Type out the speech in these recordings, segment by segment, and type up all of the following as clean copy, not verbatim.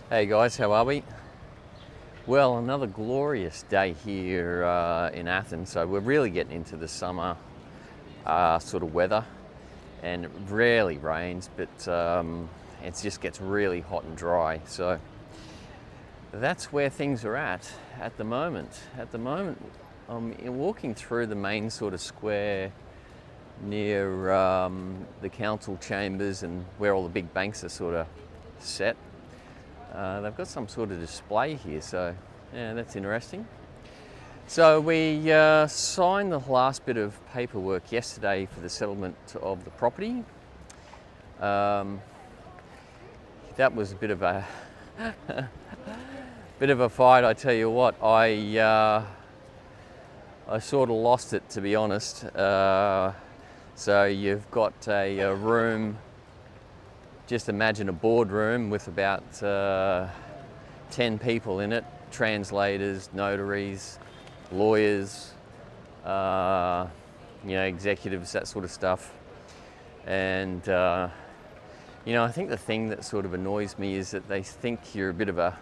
Hey guys, how are we? Well, another glorious day here in Athens. So we're really getting into the summer sort of weather, and it rarely rains, but it just gets really hot and dry. So that's where things are at the moment. At the moment, I'm walking through the main sort of square near the council chambers and where all the big banks are sort of set. They've got some sort of display here, so yeah, that's interesting. So we signed the last bit of paperwork yesterday for the settlement of the property. That was a bit of a fight, I tell you what. I sort of lost it, to be honest. So you've got a room. Just imagine a boardroom with about 10 people in it, translators, notaries, lawyers, executives, that sort of stuff. And, I think the thing that sort of annoys me is that they think you're a bit of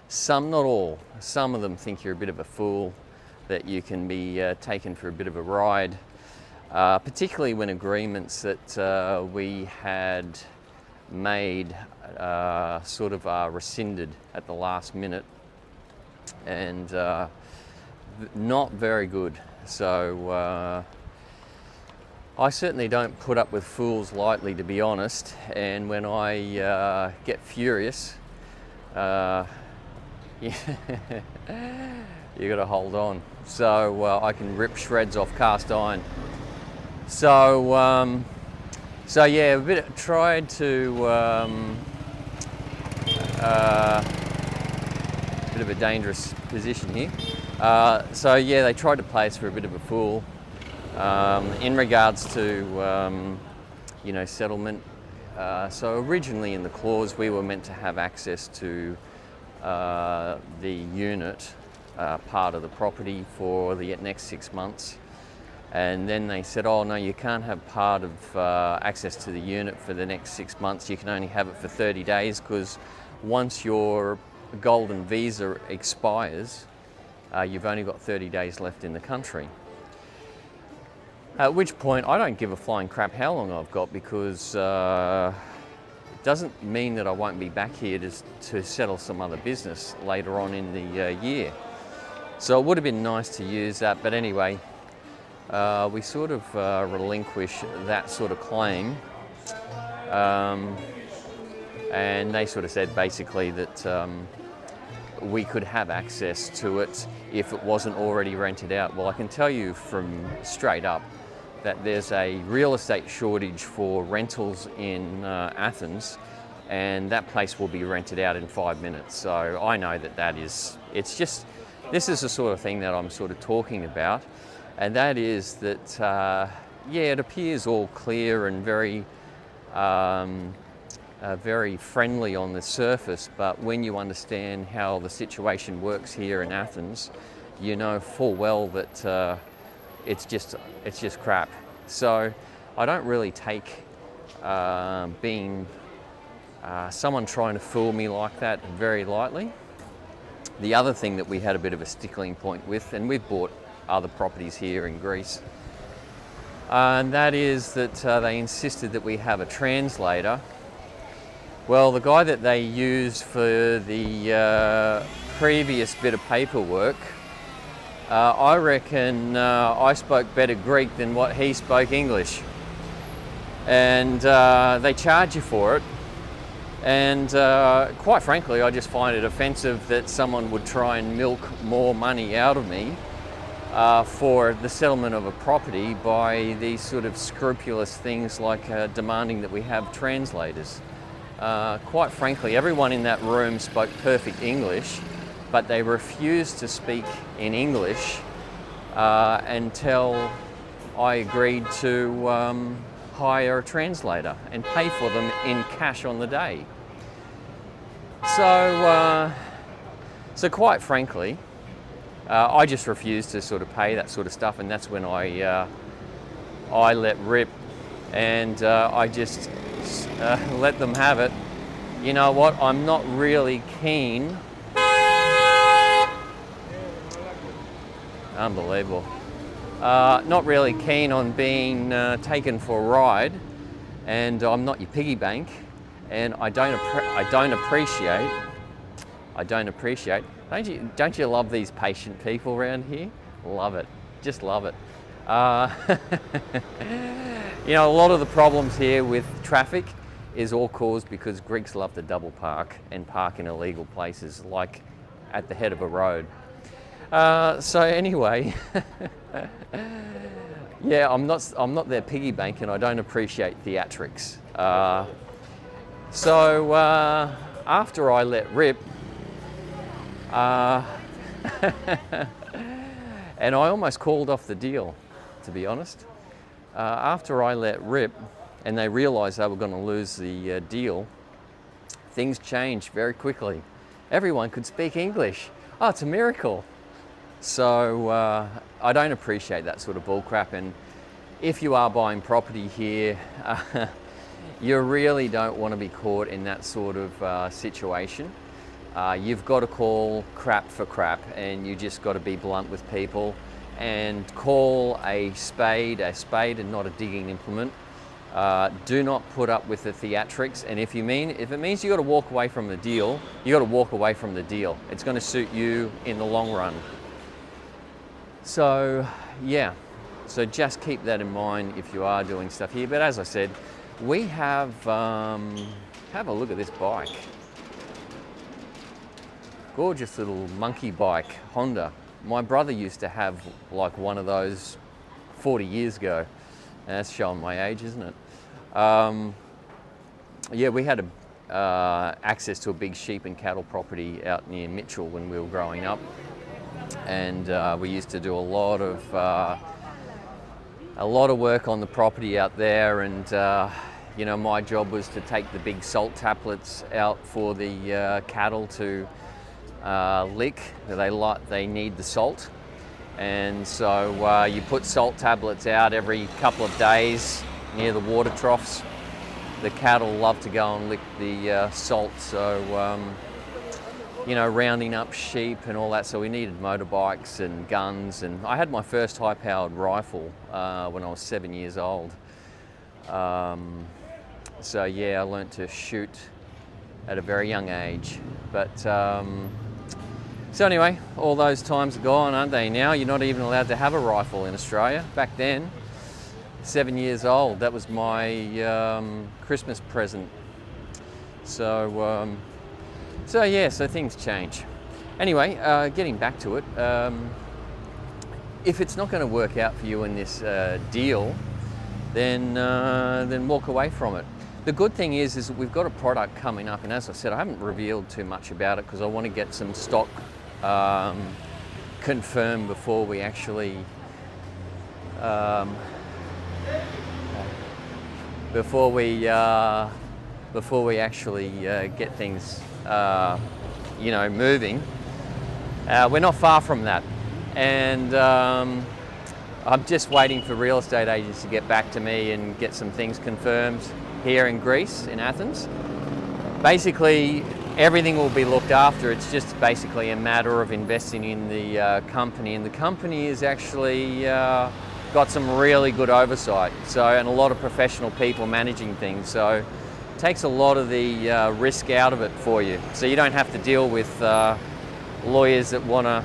some, not all, some of them think you're a bit of a fool, that you can be taken for a bit of a ride, particularly when agreements that we had made sort of rescinded at the last minute, and not very good. So I certainly don't put up with fools lightly, to be honest, and when I get furious, you got to hold on. So I can rip shreds off cast iron. So yeah, tried to, bit of a dangerous position here. So yeah, they tried to play us for a bit of a fool in regards to, settlement. So originally in the clause, we were meant to have access to the unit part of the property for the next 6 months. And then they said, oh no, you can't have part of access to the unit for the next 6 months. You can only have it for 30 days because once your golden visa expires, you've only got 30 days left in the country. At which point, I don't give a flying crap how long I've got, because it doesn't mean that I won't be back here to settle some other business later on in the year. So it would have been nice to use that, but anyway, we sort of relinquish that sort of claim, and they sort of said basically that we could have access to it if it wasn't already rented out. Well, I can tell you from straight up that there's a real estate shortage for rentals in Athens, and that place will be rented out in 5 minutes. So I know this is the sort of thing that I'm sort of talking about. And that is that, it appears all clear and very, very friendly on the surface, but when you understand how the situation works here in Athens, you know full well that it's just crap. So I don't really take being someone trying to fool me like that very lightly. The other thing that we had a bit of a stickling point with, and we've bought other properties here in Greece, and that is that they insisted that we have a translator. Well, the guy that they used for the previous bit of paperwork, I reckon I spoke better Greek than what he spoke English, and they charge you for it. And quite frankly, I just find it offensive that someone would try and milk more money out of me for the settlement of a property by these sort of scrupulous things like demanding that we have translators. Quite frankly, everyone in that room spoke perfect English, but they refused to speak in English until I agreed to hire a translator and pay for them in cash on the day. So quite frankly, I just refused to sort of pay that sort of stuff, and that's when I let rip, and I just let them have it. you know what, I'm not really keen. Unbelievable. Not really keen on being taken for a ride, and I'm not your piggy bank, and I don't appreciate. Don't you love these patient people around here? Love it, just love it. You know, a lot of the problems here with traffic is all caused because Greeks love to double park and park in illegal places, like at the head of a road. So anyway, yeah, I'm not their piggy bank, and I don't appreciate theatrics. So after I let rip, and I almost called off the deal, to be honest. After I let rip, and they realised they were going to lose the deal, things changed very quickly. Everyone could speak English. Oh, it's a miracle. So I don't appreciate that sort of bullcrap, and if you are buying property here, you really don't want to be caught in that sort of situation. You've got to call crap for crap, and you just got to be blunt with people and call a spade and not a digging implement. Do not put up with the theatrics, and if it means you got to walk away from the deal, you got to walk away from the deal. It's going to suit you in the long run. So yeah, so just keep that in mind if you are doing stuff here. But as I said, we have a look at this bike. Gorgeous little monkey bike, Honda. My brother used to have like one of those 40 years ago. That's showing my age, isn't it? Yeah, we had access to a big sheep and cattle property out near Mitchell when we were growing up. And we used to do a lot of work on the property out there, and you know, my job was to take the big salt tablets out for the cattle to lick. They need the salt, and so you put salt tablets out every couple of days near the water troughs. The cattle love to go and lick the salt, so you know, rounding up sheep and all that. So we needed motorbikes and guns, and I had my first high-powered rifle when I was 7 years old. So yeah, I learnt to shoot at a very young age. But so anyway, all those times are gone, aren't they? Now you're not even allowed to have a rifle in Australia. Back then, 7 years old, that was my Christmas present. So so yeah, so things change. Anyway, getting back to it, if it's not going to work out for you in this deal, then walk away from it. The good thing is that we've got a product coming up, and as I said, I haven't revealed too much about it because I want to get some stock confirmed before we actually get things you know, moving. We're not far from that, and I'm just waiting for real estate agents to get back to me and get some things confirmed here in Greece, in Athens. Basically, everything will be looked after. It's just basically a matter of investing in the company, and the company is actually got some really good oversight, and a lot of professional people managing things, so it takes a lot of the risk out of it for you, so you don't have to deal with lawyers that want to,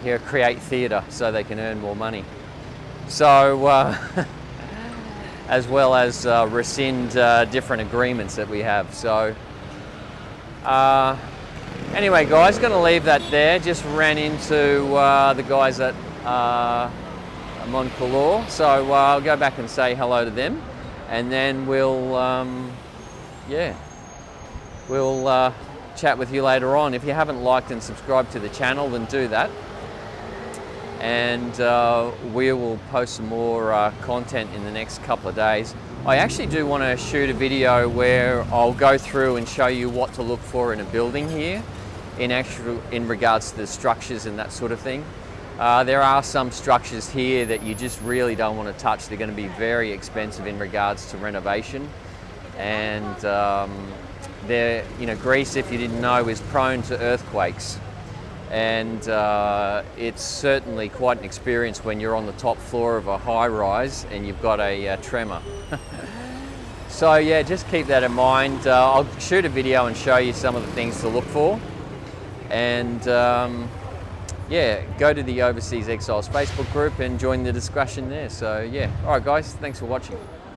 you know, create theatre so they can earn more money. So as well as rescind different agreements that we have. So anyway, guys, going to leave that there. Just ran into the guys at Montclair, so I'll go back and say hello to them, and then we'll chat with you later on. If you haven't liked and subscribed to the channel, then do that, and we will post some more content in the next couple of days. I actually do want to shoot a video where I'll go through and show you what to look for in a building here in regards to the structures and that sort of thing. There are some structures here that you just really don't want to touch. They're going to be very expensive in regards to renovation, and Greece, if you didn't know, is prone to earthquakes. And it's certainly quite an experience when you're on the top floor of a high rise and you've got a tremor. So yeah, just keep that in mind. I'll shoot a video and show you some of the things to look for. And yeah, go to the Overseas Exiles Facebook group and join the discussion there. So yeah, all right guys, thanks for watching.